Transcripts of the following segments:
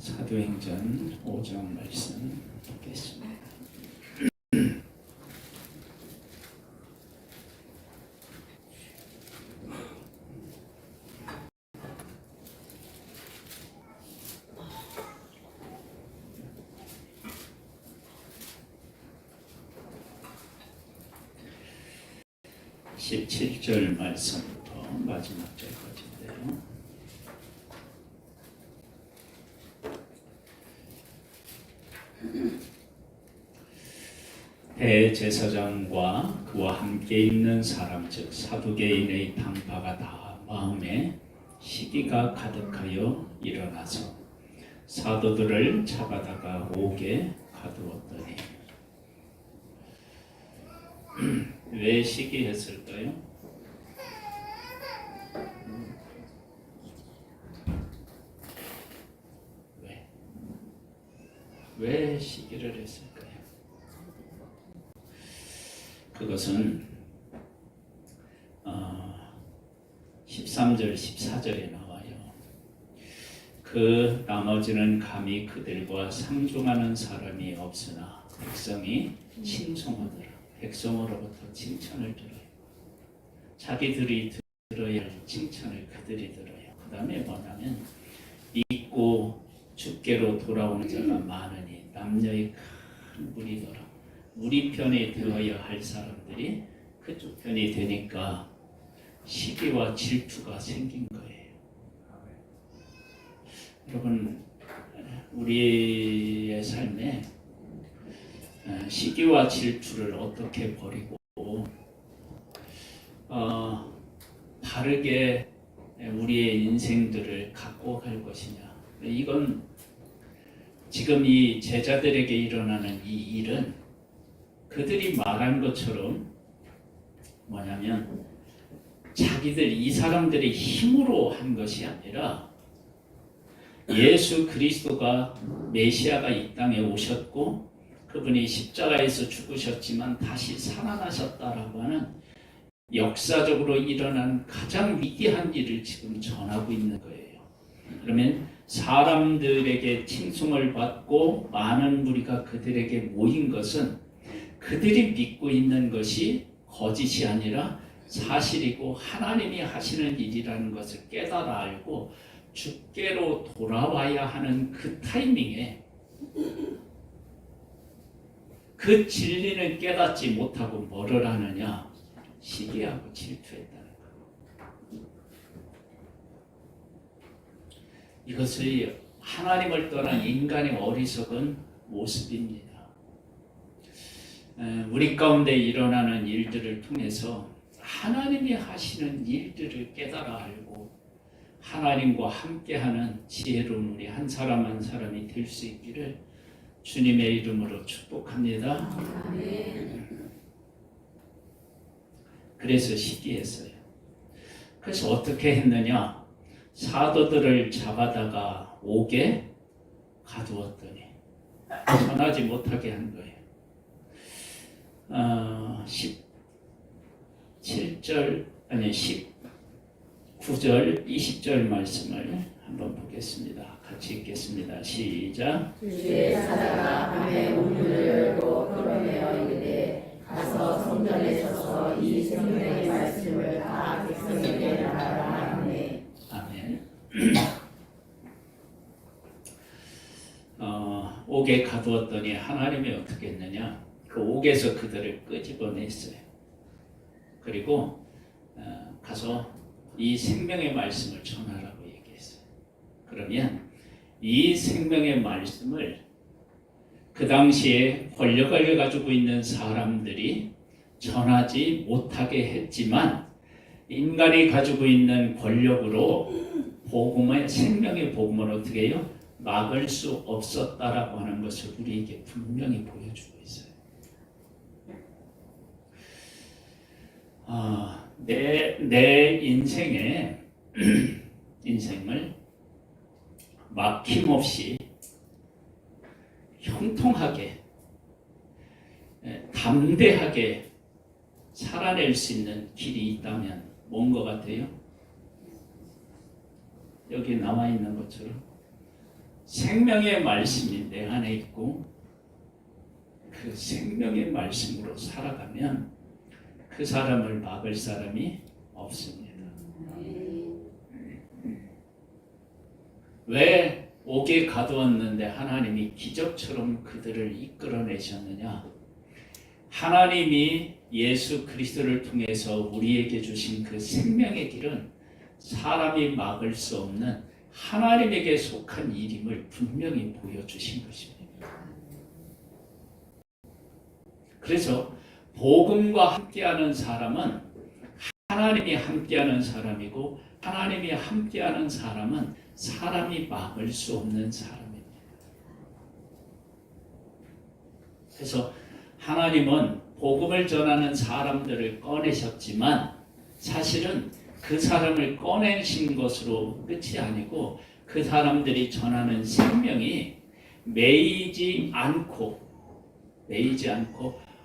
사도행전 5장 말씀 듣겠습니다. (17절) 말씀부터 마지막 절까지인데요. 대제사장과 그와 함께 있는 사람 즉 사두개인의 당파가 다 마음에 시기가 가득하여 일어나서 사도들을 잡아다가 옥에 가두었더니. 왜 시기했을까요? 왜 시기를 했을까요? 그것은 13절 14절에 나와요. 그 나머지는 감히 그들과 상종하는 사람이 없으나 백성이 칭송하더라. 백성으로부터 칭찬을 들어요. 자기들이 들어야 할 칭찬을 그들이 들어요. 그 다음에 뭐냐면 믿고 주께로 돌아오는 자가 많으니 남녀의 큰 무리더라. 우리 편이 되어야 할 사람들이 그쪽 편이 되니까 시기와 질투가 생긴 거예요. 여러분, 우리의 삶에 시기와 질투를 어떻게 버리고 바르게 우리의 인생들을 갖고 갈 것이냐. 이건 지금 이 제자들에게 일어나는 이 일은 그들이 말한 것처럼 뭐냐면 자기들 이 사람들의 힘으로 한 것이 아니라 예수 그리스도가 메시아가 이 땅에 오셨고 그분이 십자가에서 죽으셨지만 다시 살아나셨다라고 하는 역사적으로 일어난 가장 위대한 일을 지금 전하고 있는 거예요. 그러면 사람들에게 칭송을 받고 많은 무리가 그들에게 모인 것은 그들이 믿고 있는 것이 거짓이 아니라 사실이고 하나님이 하시는 일이라는 것을 깨달아 알고 주께로 돌아와야 하는 그 타이밍에 그 진리는 깨닫지 못하고 뭐를 하느냐? 시기하고 질투했다는 것. 이것이 하나님을 떠난 인간의 어리석은 모습입니다. 우리 가운데 일어나는 일들을 통해서 하나님이 하시는 일들을 깨달아 알고 하나님과 함께하는 지혜로운 우리 한 사람 한 사람이 될 수 있기를 주님의 이름으로 축복합니다. 아멘. 그래서 시기했어요. 그래서 어떻게 했느냐? 사도들을 잡아다가 옥에 가두었더니 전하지 못하게 한 거예요. 19절 20절 말씀을 한번 보겠습니다. 같이 읽겠습니다. 시작. 주의 사자가 밤에 문을 열고 끌어내어 이르되 가서 성전에 서서 이 생명의 말씀을 다 백성에게 말하라 하네. 아멘. 옥에 가두었더니 하나님이 어떻게 했느냐? 그 옥에서 그들을 끄집어냈어요. 그리고 가서 이 생명의 말씀을 전하라고 얘기했어요. 그러면 이 생명의 말씀을 그 당시에 권력을 가지고 있는 사람들이 전하지 못하게 했지만 인간이 가지고 있는 권력으로 복음의 생명의 복음을 어떻게 해요? 막을 수 없었다라고 하는 것을 우리에게 분명히 보여주고 있어요. 내 인생을 막힘없이 형통하게 담대하게 살아낼 수 있는 길이 있다면 뭔 것 같아요? 여기 나와 있는 것처럼 생명의 말씀이 내 안에 있고 그 생명의 말씀으로 살아가면 그 사람을 막을 사람이 없습니다. 왜 옥에 가두었는데 하나님이 기적처럼 그들을 이끌어내셨느냐? 하나님이 예수 그리스도를 통해서 우리에게 주신 그 생명의 길은 사람이 막을 수 없는 하나님에게 속한 일임을 분명히 보여주신 것입니다. 그래서 복음과 함께하는 사람은 하나님이 함께하는 사람이고 하나님이 함께하는 사람은 사람이 막을 수 없는 사람입니다. 그래서 하나님은 복음을 전하는 사람들을 꺼내셨지만 사실은 그 사람을 꺼내신 것으로 끝이 아니고 그 사람들이 전하는 생명이 매이지 않고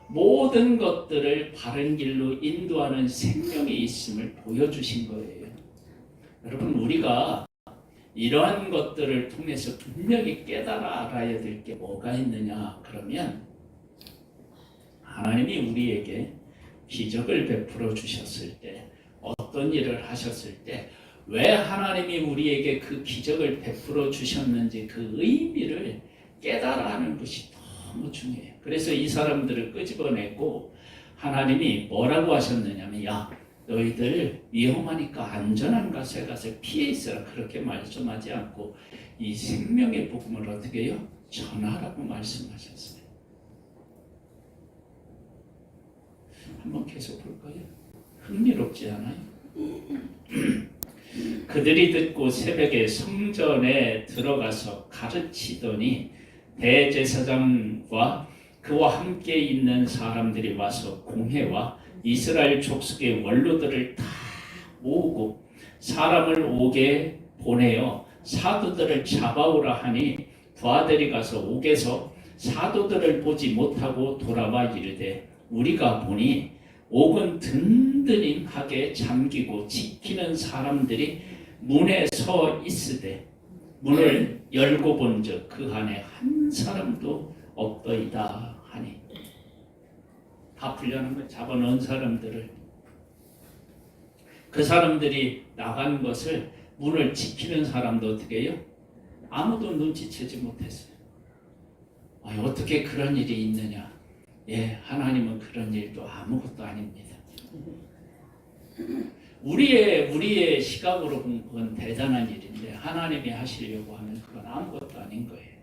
모든 것들을 바른 길로 인도하는 생명이 있음을 보여주신 거예요. 여러분, 우리가 이러한 것들을 통해서 분명히 깨달아 알아야 될 게 뭐가 있느냐 그러면 하나님이 우리에게 기적을 베풀어 주셨을 때 어떤 일을 하셨을 때 왜 하나님이 우리에게 그 기적을 베풀어 주셨는지 그 의미를 깨달아 하는 것이 너무 중요해요. 그래서 이 사람들을 끄집어내고 하나님이 뭐라고 하셨느냐면 야 너희들 위험하니까 안전한 곳에 가서 피해 있어라 그렇게 말씀하지 않고 이 생명의 복음을 어떻게 해요? 전하라고 말씀하셨어요. 한번 계속 볼까요? 흥미롭지 않아요? 그들이 듣고 새벽에 성전에 들어가서 가르치더니 대제사장과 그와 함께 있는 사람들이 와서 공회와 이스라엘 족속의 원로들을 다 모으고 사람을 옥에 보내어 사도들을 잡아오라 하니 부하들이 가서 옥에서 사도들을 보지 못하고 돌아와 이르되 우리가 보니 옥은 든든하게 잠기고 지키는 사람들이 문에 서 있으되 문을 열고 본즉 그 안에 한 사람도 없더이다 하니 다 풀려는 거예요. 잡아놓은 사람들을 그 사람들이 나간 것을 문을 지키는 사람도 어떻게 해요? 아무도 눈치채지 못했어요. 어떻게 그런 일이 있느냐? 예, 하나님은 그런 일도 아무것도 아닙니다. 우리의 시각으로 본 건 대단한 일인데 하나님이 하시려고 하면 그건 아무것도 아닌 거예요.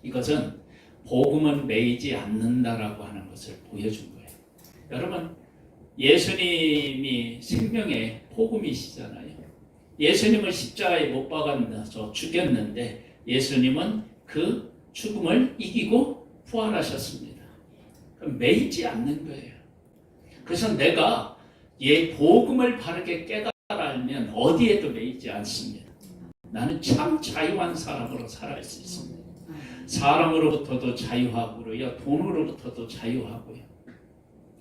이것은 복음은 매이지 않는다라고 하는 것을 보여준 거예요. 여러분, 예수님이 생명의 복음이시잖아요. 예수님을 십자가에 못 박아서 죽였는데 예수님은 그 죽음을 이기고 부활하셨습니다. 그럼 매이지 않는 거예요. 그래서 내가 복음을 바르게 깨달아 알면 어디에도 매이지 않습니다. 나는 참 자유한 사람으로 살아갈 수 있습니다. 사람으로부터도 자유하고요, 돈으로부터도 자유하고요,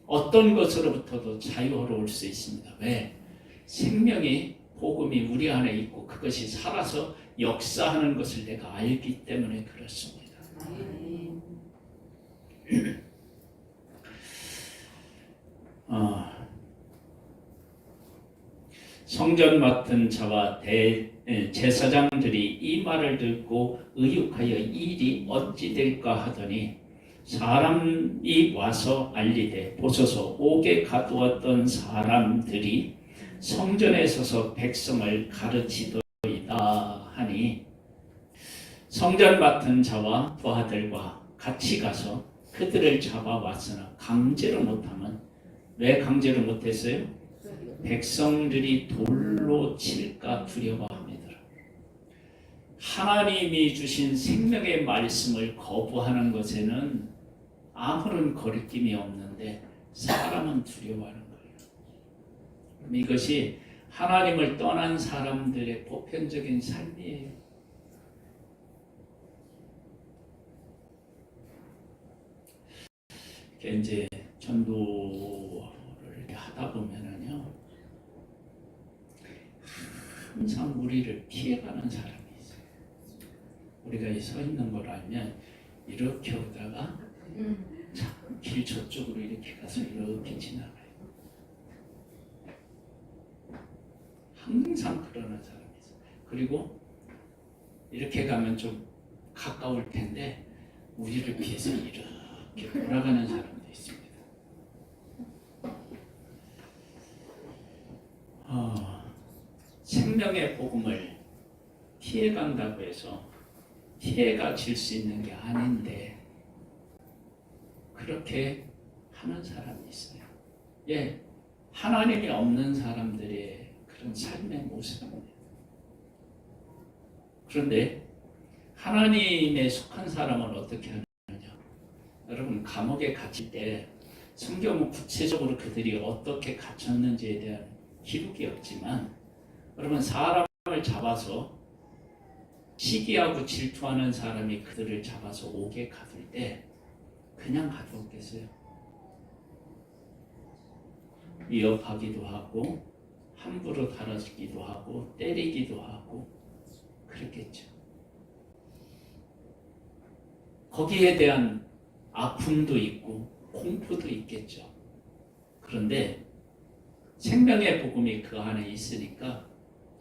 어떤 것으로부터도 자유로울 수 있습니다. 왜? 생명이 복음이 우리 안에 있고 그것이 살아서 역사하는 것을 내가 알기 때문에 그렇습니다. 성전 맡은 자와 제사장들이 이 말을 듣고 의혹하여 일이 어찌 될까 하더니 사람이 와서 알리되 보소서 옥에 가두었던 사람들이 성전에 서서 백성을 가르치더이다 하니 성전 맡은 자와 부하들과 같이 가서 그들을 잡아왔으나 강제로 못하면 왜 강제로 못했어요? 백성들이 돌로 칠까 두려워합니다. 하나님이 주신 생명의 말씀을 거부하는 것에는 아무런 거리낌이 없는데 사람은 두려워하는 거예요. 그럼 이것이 하나님을 떠난 사람들의 보편적인 삶이에요. 이제 전도를 하다 보면은요, 항상 우리를 피해가는 사람이 있어요. 우리가 이 서 있는 걸 알면 이렇게 오다가 길 저쪽으로 이렇게 가서 이렇게 지나가요. 항상 그러는 사람이 있어요. 그리고 이렇게 가면 좀 가까울 텐데 우리를 피해서 이렇게 돌아가는 사람도 있습니다. 생명의 복음을 피해간다고 해서 피해가 질 수 있는 게 아닌데 그렇게 하는 사람이 있어요. 예, 하나님이 없는 사람들의 그런 삶의 모습입니다. 그런데 하나님에 속한 사람은 어떻게 하느냐? 여러분, 감옥에 갇힐 때 성경은 구체적으로 그들이 어떻게 갇혔는지에 대한 기록이 없지만, 여러분, 사람을 잡아서 시기하고 질투하는 사람이 그들을 잡아서 옥에 가둘 때 그냥 가두었겠어요? 위협하기도 하고 함부로 다뤄지기도 하고 때리기도 하고 그랬겠죠. 거기에 대한 아픔도 있고 공포도 있겠죠. 그런데 생명의 복음이 그 안에 있으니까,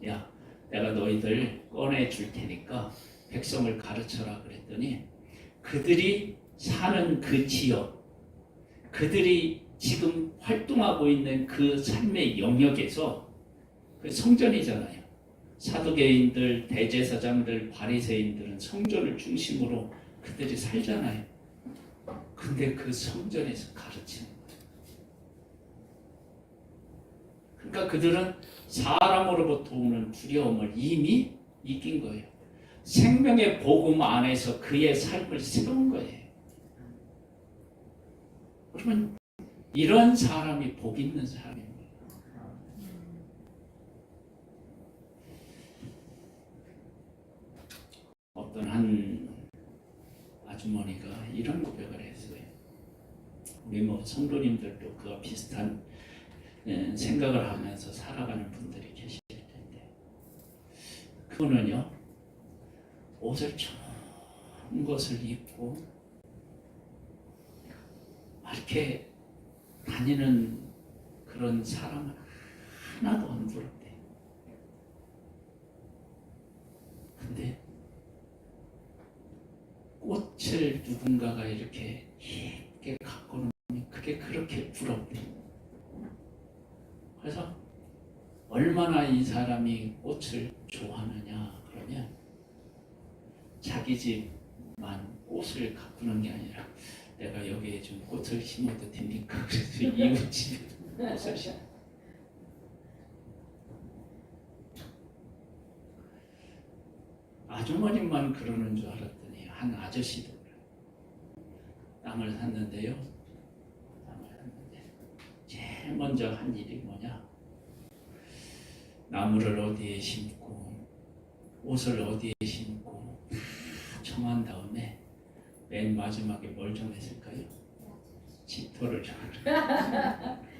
야, 내가 너희들 꺼내줄 테니까 백성을 가르쳐라 그랬더니 그들이 사는 그 지역, 그들이 지금 활동하고 있는 그 삶의 영역에서, 그 성전이잖아요. 사두개인들, 대제사장들, 바리새인들은 성전을 중심으로 그들이 살잖아요. 근데 그 성전에서 가르치는 거예요. 그러니까 그들은 사람으로부터 오는 두려움을 이미 이긴 거예요. 생명의 복음 안에서 그의 삶을 세운 거예요. 그러면 이런 사람이 복 있는 사람입니다. 어떤 한 아주머니가 이런 고백을 했어요. 우리 성도님들도 그와 비슷한 생각을 하면서 살아가는 분들이 계실 텐데, 그거는요, 옷을 좋은 것을 입고 이렇게 다니는 그런 사람은 하나도 안 부럽대. 근데 꽃을 누군가가 이렇게 예쁘게 갖고 놓으면 그게 그렇게 부럽대. 그래서 얼마나 이 사람이 꽃을 좋아하느냐 그러면 자기 집만 꽃을 가꾸는 게 아니라 내가 여기에 좀 꽃을 심어도 됩니까? 그래서 이웃 집에 꽃을 심어. 아주머니만 그러는 줄 알았더니 한 아저씨도 땅을 샀는데요. 땅을 샀는데 제일 먼저 한 일이 뭐냐? 나무를 어디에 심고 옷을 어디에 심고 다 정한 다음에 맨 마지막에 뭘 정했을까요? 집터를 정했어요.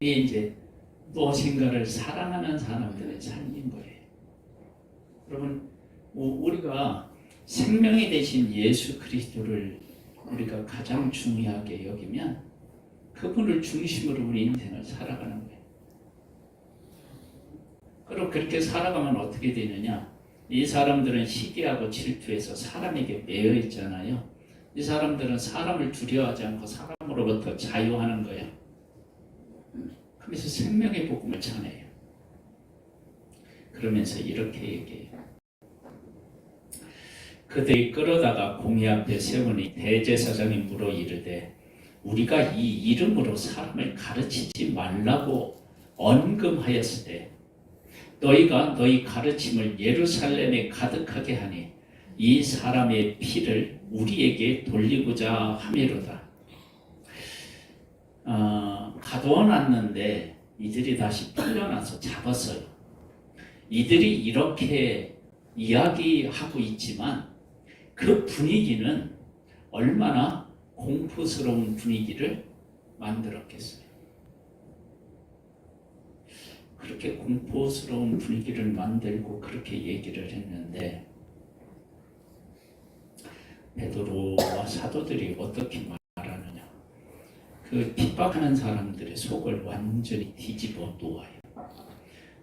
이게 이제 무엇인가를 사랑하는 사람들의 삶인 거예요. 여러분, 우리가 생명이 되신 예수 그리스도를 우리가 가장 중요하게 여기면 그분을 중심으로 우리 인생을 살아가는 거예요. 그리고 그렇게 살아가면 어떻게 되느냐? 이 사람들은 시기하고 질투해서 사람에게 매여 있잖아요. 이 사람들은 사람을 두려워하지 않고 사람으로부터 자유하는 거예요. 그래서 생명의 복음을 전해요. 그러면서 이렇게 얘기해요. 그들이 끌어다가 공의 앞에 세우니 대제사장이 물어 이르되 우리가 이 이름으로 사람을 가르치지 말라고 언금하였을 때 너희가 너희 가르침을 예루살렘에 가득하게 하니 이 사람의 피를 우리에게 돌리고자 함이로다. 가두어놨는데 이들이 다시 풀려나서 잡았어요. 이들이 이렇게 이야기하고 있지만 그 분위기는 얼마나 공포스러운 분위기를 만들었겠어요. 그렇게 공포스러운 분위기를 만들고 그렇게 얘기를 했는데 베드로와 사도들이 어떻게 말하느냐. 그 핍박하는 사람들의 속을 완전히 뒤집어 놓아요.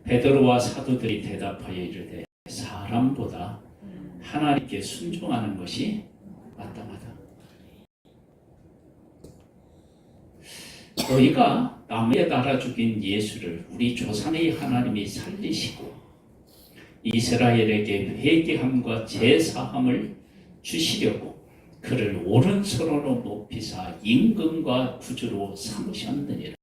베드로와 사도들이 대답하여 이르되 사람보다 하나님께 순종하는 것이 마땅하다. 너희가 남에게 달아 죽인 예수를 우리 조상의 하나님이 살리시고 이스라엘에게 회개함과 제사함을 주시려고 그를 오른손으로 높이사 임금과 구주로 삼으셨느니라.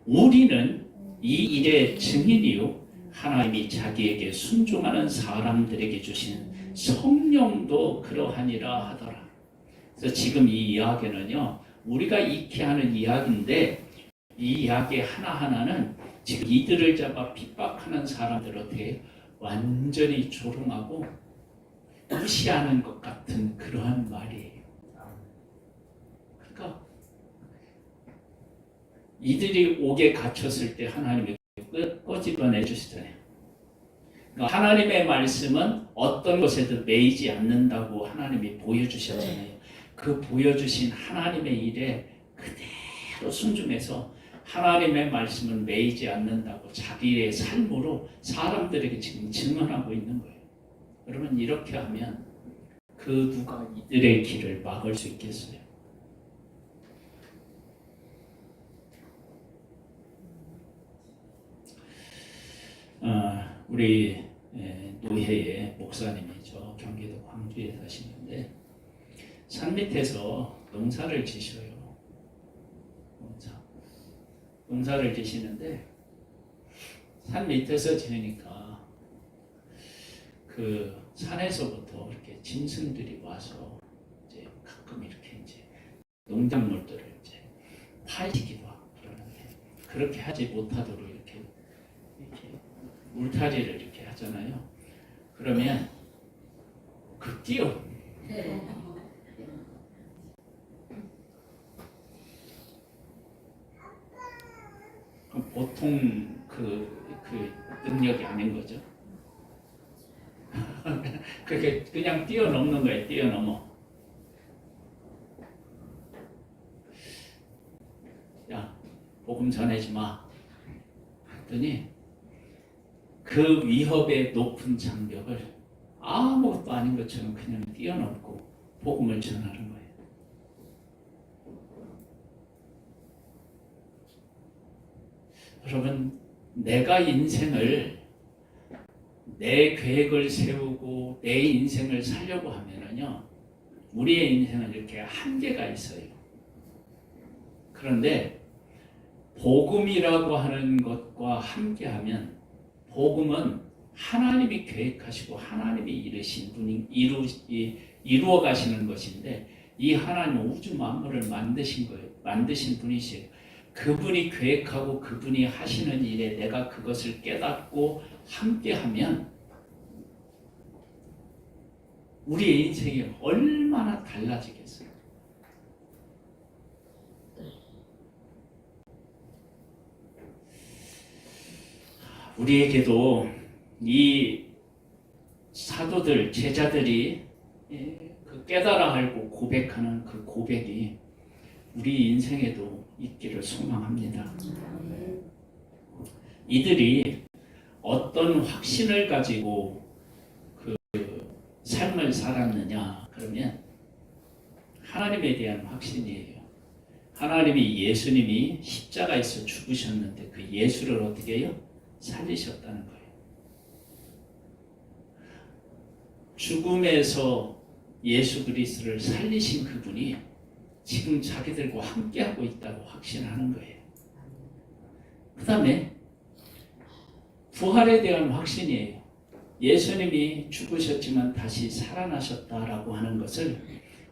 우리는 이 일의 증인이요 하나님이 자기에게 순종하는 사람들에게 주신 성령도 그러하니라 하더라. 그래서 지금 이 이야기는요, 우리가 익히 하는 이야기인데 이 이야기 하나하나는 지금 이들을 잡아 핍박하는 사람들한테 완전히 조롱하고 무시하는 것 같은 그러한 말이에요. 그러니까 이들이 옥에 갇혔을 때 하나님이 꺼집어내 주시잖아요. 그러니까 하나님의 말씀은 어떤 것에도 매이지 않는다고 하나님이 보여주셨잖아요. 그 보여주신 하나님의 일에 그대로 순종해서 하나님의 말씀은 매이지 않는다고 자기의 삶으로 사람들에게 지금 증언하고 있는 거예요. 여러분, 이렇게 하면 그 누가 이들의 길을 막을 수 있겠어요? 우리 노회의 목사님이죠. 경기도 광주에 사시는데 산 밑에서 농사를 지셔요. 농사를 지시는데 산 밑에서 지으니까 그 산에서부터 이렇게 짐승들이 와서 이제 가끔 이렇게 이제 농작물들을 이제 파시기도 하고 그러는데 그렇게 하지 못하도록 이렇게 울타리를 이렇게 하잖아요. 그러면 그 뛰어. 보통 그 능력이 아닌 거죠. 그렇게 그냥 뛰어넘는 거예요. 뛰어넘어. 야, 복음 전하지 마. 했더니 그 위협의 높은 장벽을 아무것도 아닌 것처럼 그냥 뛰어넘고 복음을 전하는 거예요. 여러분, 내가 인생을 내 계획을 세우고 내 인생을 살려고 하면은요, 우리의 인생은 이렇게 한계가 있어요. 그런데 복음이라고 하는 것과 함께하면 복음은 하나님이 계획하시고 하나님이 이루신 분이 이루어 가시는 것인데 이 하나님 우주 만물을 만드신 거예요. 만드신 분이시에요. 그분이 계획하고 그분이 하시는 일에 내가 그것을 깨닫고 함께하면 우리의 인생이 얼마나 달라지겠어요. 우리에게도 이 사도들, 제자들이 그 깨달아 알고 고백하는 그 고백이 우리 인생에도 있기를 소망합니다. 이들이 어떤 확신을 가지고 그 삶을 살았느냐 그러면 하나님에 대한 확신이에요. 하나님이 예수님이 십자가에서 죽으셨는데 그 예수를 어떻게 해요? 살리셨다는 거예요. 죽음에서 예수 그리스도를 살리신 그분이 지금 자기들과 함께하고 있다고 확신하는 거예요. 그 다음에 부활에 대한 확신이에요. 예수님이 죽으셨지만 다시 살아나셨다라고 하는 것을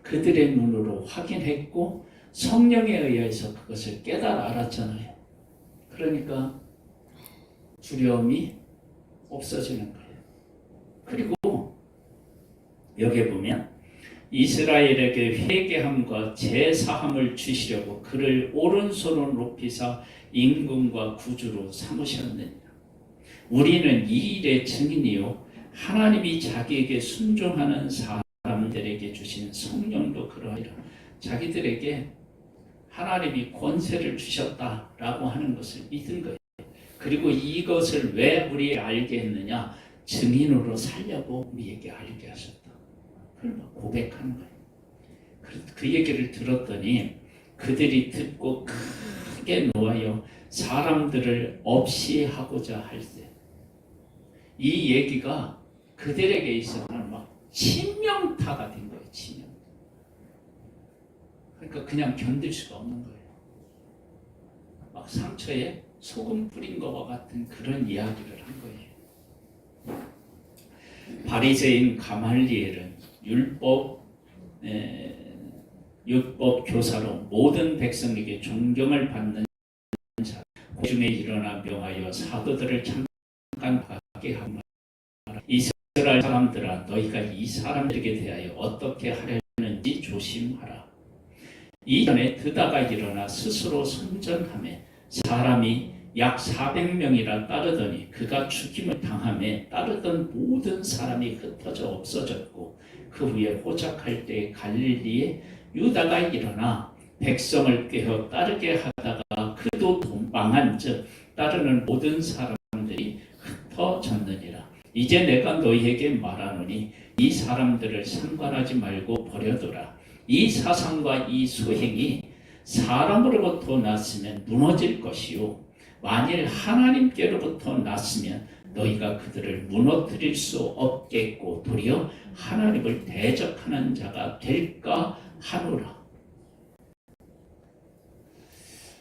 그들의 눈으로 확인했고 성령에 의해서 그것을 깨달아 알았잖아요. 그러니까 두려움이 없어지는 거예요. 그리고 여기에 보면 이스라엘에게 회개함과 제사함을 주시려고 그를 오른손으로 높이사 임금과 구주로 삼으셨느니라. 우리는 이 일의 증인이요 하나님이 자기에게 순종하는 사람들에게 주신 성령도 그러하리라. 자기들에게 하나님이 권세를 주셨다라고 하는 것을 믿은 거예요. 그리고 이것을 왜 우리에게 알게 했느냐? 증인으로 살려고 우리에게 알게 하셨다. 그걸 막 고백하는 거예요. 그 얘기를 들었더니 그들이 듣고 크게 놓아여 사람들을 없이 하고자 할 때 이 얘기가 그들에게 있어서는 막 치명타가 된 거예요. 치명타. 그러니까 그냥 견딜 수가 없는 거예요. 막 상처에 소금 뿌린 것과 같은 그런 이야기를 한 거예요. 바리새인 가말리엘은 율법 교사로 모든 백성에게 존경을 받는 자, 그 중에 일어나 명하여 사도들을 잠깐 가게 하고 이스라엘 사람들아 너희가 이 사람들에게 대하여 어떻게 하려는지 조심하라. 이전에 드다가 일어나 스스로 선전하며 사람이 약 400명이라 따르더니 그가 죽임을 당하며 따르던 모든 사람이 흩어져 없어졌고 그 후에 호적할 때 갈릴리에 유다가 일어나 백성을 꾀어 따르게 하다가 그도 도망한 즉 따르는 모든 사람들이 흩어졌느니라. 이제 내가 너희에게 말하노니 이 사람들을 상관하지 말고 버려두라. 이 사상과 이 소행이 사람으로부터 났으면 무너질 것이요 만일 하나님께로부터 났으면 너희가 그들을 무너뜨릴 수 없겠고 도리어 하나님을 대적하는 자가 될까 하노라.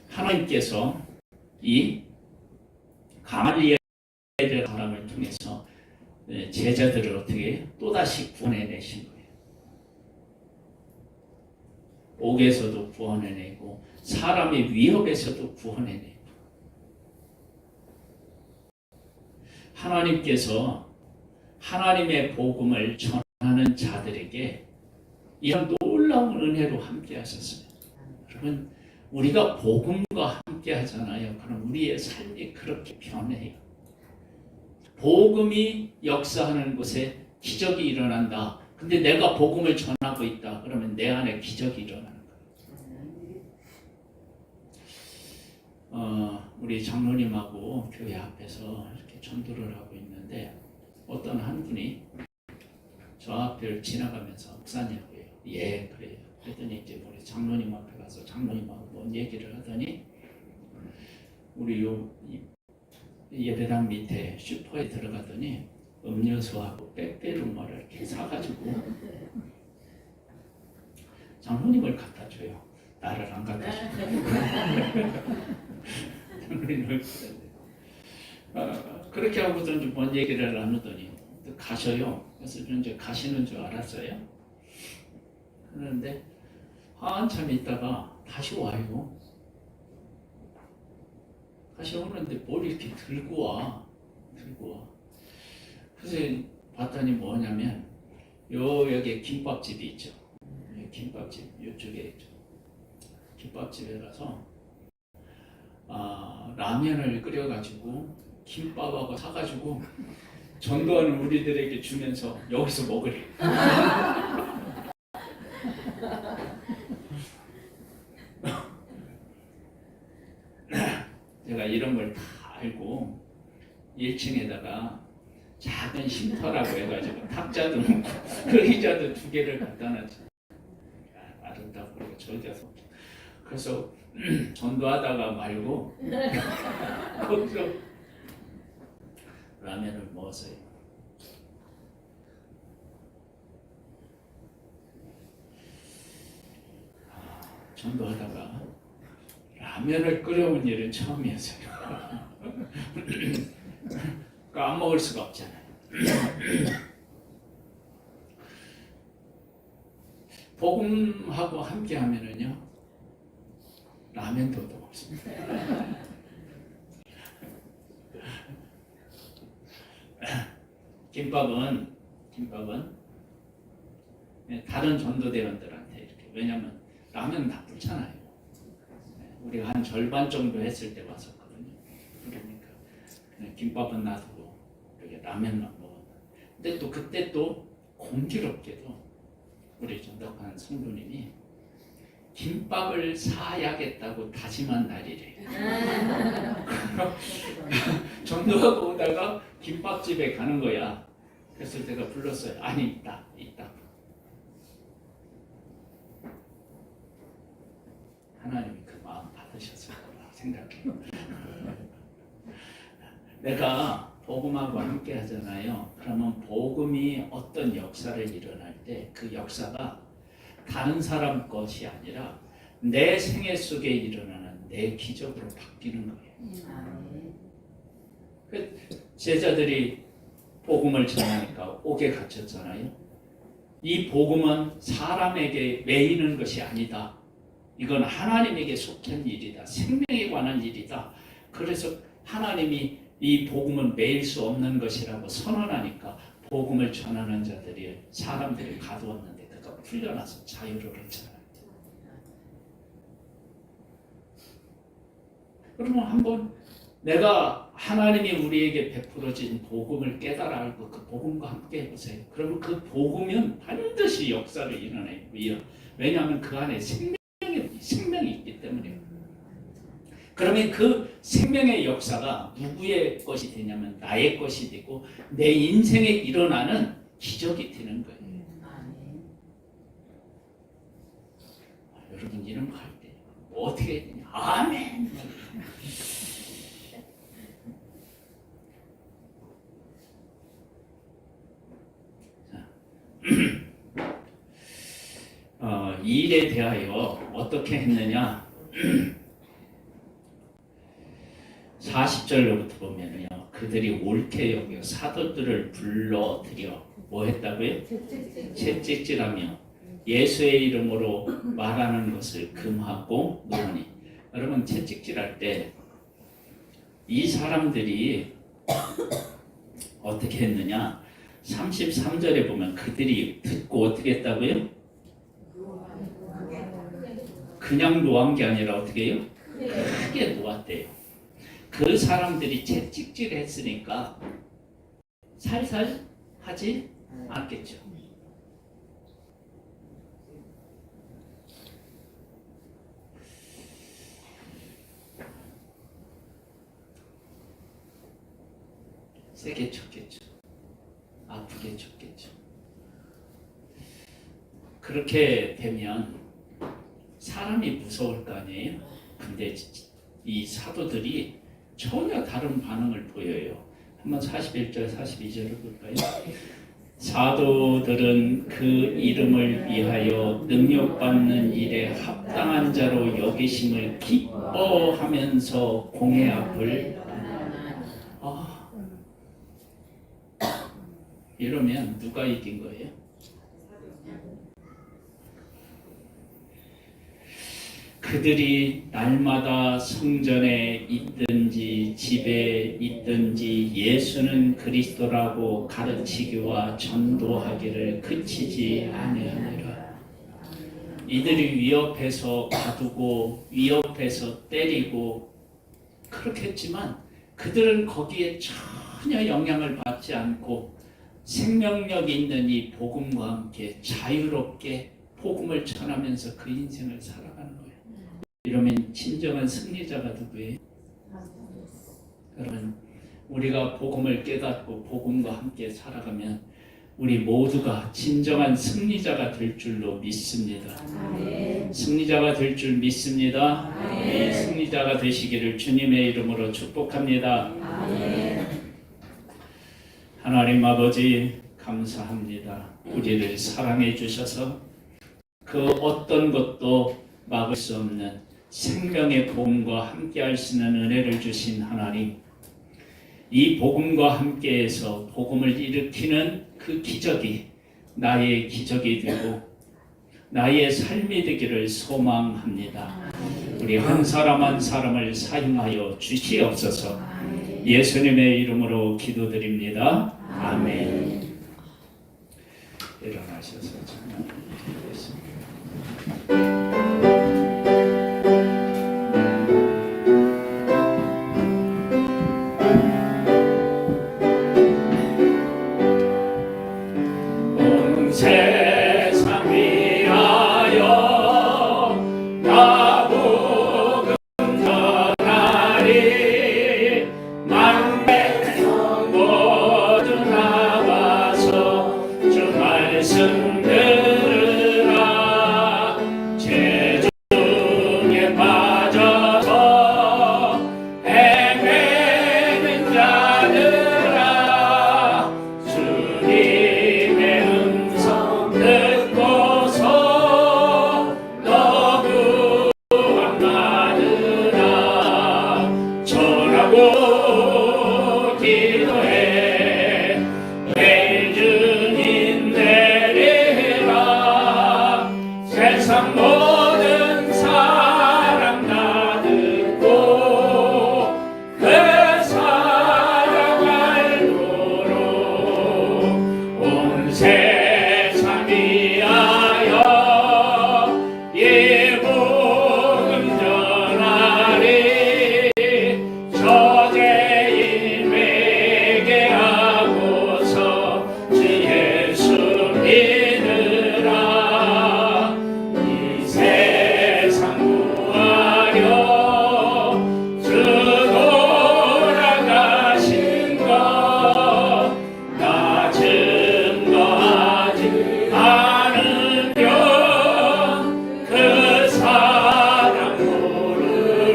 하나님께서 이 가말리엘 사람을 통해서 제자들을 어떻게 또다시 구원해내신 거예요. 옥에서도 구원해내고 사람의 위협에서도 구원해내고 하나님께서 하나님의 복음을 전하는 자들에게 이런 놀라운 은혜로 함께 하셨어요. 여러분 우리가 복음과 함께 하잖아요. 그럼 우리의 삶이 그렇게 변해요. 복음이 역사하는 곳에 기적이 일어난다. 근데 내가 복음을 전하고 있다. 그러면 내 안에 기적이 일어나는 거예요. 우리 장로님하고 교회 앞에서 이렇게 전도를 하고 있는데 어떤 한 분이 저 앞을 지나가면서 목사냐고요. 예, 그래요. 그랬더니 이제 우리 장로님 앞에 가서 장로님하고 뭔 얘기를 하더니 우리 예배당 밑에 슈퍼에 들어가더니 음료수하고 빼빼로마를 이렇게 사가지고 장로님을 갖다 줘요. 나를 안 갖다 줘요. 장로님을 그렇게 하고서 이제 뭔 얘기를 나누더니 가셔요. 그래서 이제 가시는 줄 알았어요. 그런데 한참 있다가 다시 와요. 다시 오는데 뭘 이렇게 들고 와. 그래서 봤더니 뭐냐면 여기 김밥집이 있죠. 김밥집 이쪽에 있죠. 김밥집에 가서 라면을 끓여가지고 김밥하고 사가지고 전도하는 우리들에게 주면서 여기서 먹으래. 제가 이런 걸 다 알고 1층에다가 작은 쉼터라고 해가지고 탁자도 놓고 그 의자도 2개를 갖다 놨죠. 아름답고 그리고 저기서 그래서 전도하다가 말고 거기서 라면을 먹었어요. 전도하다가 라면을 끓여온 일은 처음이었어요. 그러니까 안 먹을 수가 없잖아요. 복음하고 함께 하면은요 라면도 더 먹습니다. 김밥은 다른 전도대원들한테 이렇게 왜냐면 라면 다 불잖아요. 우리가 한 절반 정도 했을 때 왔었거든요. 그러니까 그냥 김밥은 놔두고 이렇게 라면만 먹었다. 근데 또 그때 또 공교롭게도 우리 전덕한 성도님이 김밥을 사야겠다고 다짐한 날이래. 전도하고 오다가 김밥집에 가는 거야. 그래서 내가 불렀어요. 아니 있다. 하나님이 그 마음 받으셨을 거라 생각해요. 내가 복음하고 함께 하잖아요. 그러면 복음이 어떤 역사를 일어날 때 그 역사가 다른 사람 것이 아니라 내 생애 속에 일어나는 내 기적으로 바뀌는 거예요. 그 제자들이 복음을 전하니까 옥에 갇혔잖아요. 이 복음은 사람에게 매이는 것이 아니다. 이건 하나님에게 속한 일이다. 생명에 관한 일이다. 그래서 하나님이 이 복음은 매일 수 없는 것이라고 선언하니까 복음을 전하는 자들이 사람들이 가두었는데 그가 풀려나서 자유를 했잖아요. 그러면 한번 내가 하나님이 우리에게 베풀어진 복음을 깨달아 알고 그 복음과 함께 해보세요. 그러면 그 복음은 반드시 역사를 일어내요. 왜냐하면 그 안에 생명이 있기 때문이에요. 그러면 그 생명의 역사가 누구의 것이 되냐면 나의 것이 되고 내 인생에 일어나는 기적이 되는 거예요. 여러분 이런 거 할 때 어떻게 해야 되냐? 아멘. 이 일에 대하여 어떻게 했느냐? 40절로부터 보면요, 그들이 옳게 여겨 사도들을 불러들여 뭐 했다고요? 채찍질하며 예수의 이름으로 말하는 것을 금하고 노하니. 여러분 채찍질할 때 이 사람들이 어떻게 했느냐? 33절에 보면 그들이 듣고 어떻게 했다고요? 그냥 놓은 게 아니라 어떻게 해요? 크게 놓았대요. 그 사람들이 채찍질 했으니까 살살 하지 않겠죠. 세게 쳤겠죠. 아프게 쳤겠죠. 그렇게 되면 사람이 무서울 거 아니에요? 근데 이 사도들이 전혀 다른 반응을 보여요. 한번 41절, 42절을 볼까요? 사도들은 그 이름을 위하여 능력받는 일에 합당한 자로 여기심을 기뻐하면서 공회 앞을 이러면 누가 이긴 거예요? 그들이 날마다 성전에 있든지 집에 있든지 예수는 그리스도라고 가르치기와 전도하기를 그치지 아니하니라. 이들이 위협해서 가두고 위협해서 때리고 그렇게 했지만 그들은 거기에 전혀 영향을 받지 않고 생명력 있는 이 복음과 함께 자유롭게 복음을 전하면서 그 인생을 살아가는 거예요. 이러면 진정한 승리자가 누구예요? 여러분, 우리가 복음을 깨닫고 복음과 함께 살아가면 우리 모두가 진정한 승리자가 될 줄로 믿습니다. 승리자가 될 줄 믿습니다. 이 승리자가 되시기를 주님의 이름으로 축복합니다. 하나님 아버지 감사합니다. 우리를 사랑해 주셔서 그 어떤 것도 막을 수 없는 생명의 복음과 함께 할 수 있는 은혜를 주신 하나님, 이 복음과 함께해서 복음을 일으키는 그 기적이 나의 기적이 되고 나의 삶이 되기를 소망합니다. 우리 한 사람 한 사람을 사용하여 주시옵소서. 예수님의 이름으로 기도드립니다. 아멘. 일어나셔서 찬양하겠습니다. 전하고 기도해 매일 주님 내리라 세상 모든 사랑 다 듣고 그 사랑 알도록 온 세상 위하여 이 복음 전하리 저제인 회개하고서 주 예수 믿으라 이 세상 구하려 주 돌아가신 것 나 증거하지 않으면 그 사랑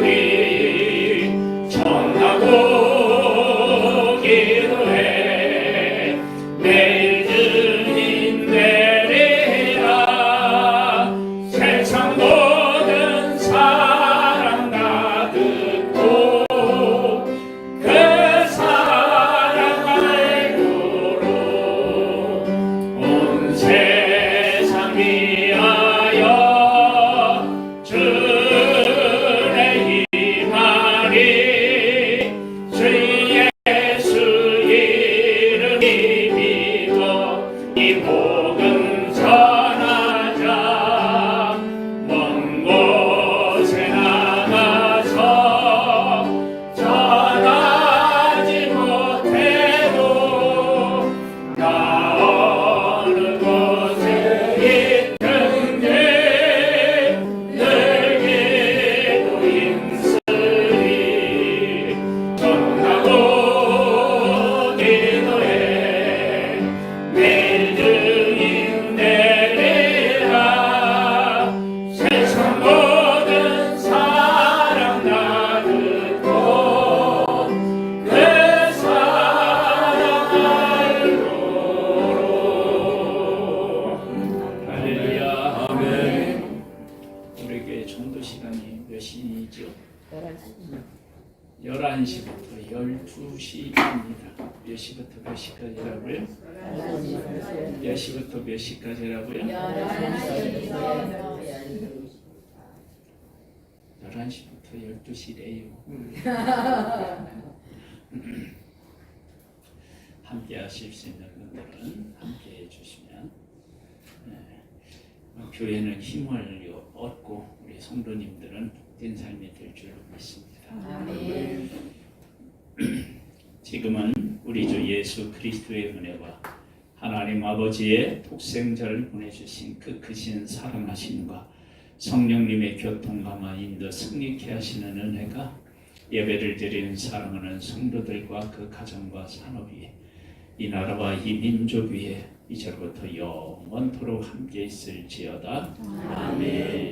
모르리 전하고 기도해 매일 주님 내리라 세상 모든 사랑 다 듣고 그 사랑 알도록 온 세상 위하여 주의 임하리 주 예수 이름 믿어 이 복음 전하자 먼 곳에 나가서 전하지 못해도 나 어느 곳에 있든지 늘 기도 힘쓰리 전하고 기도해 매일 주님 내리라 세상 모든 사랑 다 듣고 그 사랑 알도록 할렐루야 아멘. 우리 교회 전도 시간이 몇 시죠? 11시부터 12시입니다. 몇 시부터 몇 시까지라고요? 몇 시부터 몇 시까지라고요? 11시부터 12시래요. 함께 하실 수 있는 분들은 함께 해주시면 교회는 힘을 얻고 우리 성도님들은 복된 삶이 될 줄 믿습니다. 지금은 우리 주 예수 그리스도의 은혜와 하나님 아버지의 독생자를 보내주신 그 크신 사랑하심과 성령님의 교통감화 인도 승리케 하시는 은혜가 예배를 드리는 사랑하는 성도들과 그 가정과 산업 위에 이 나라와 이 민족 위에 이제부터 영원토록 함께 있을지어다. 아멘.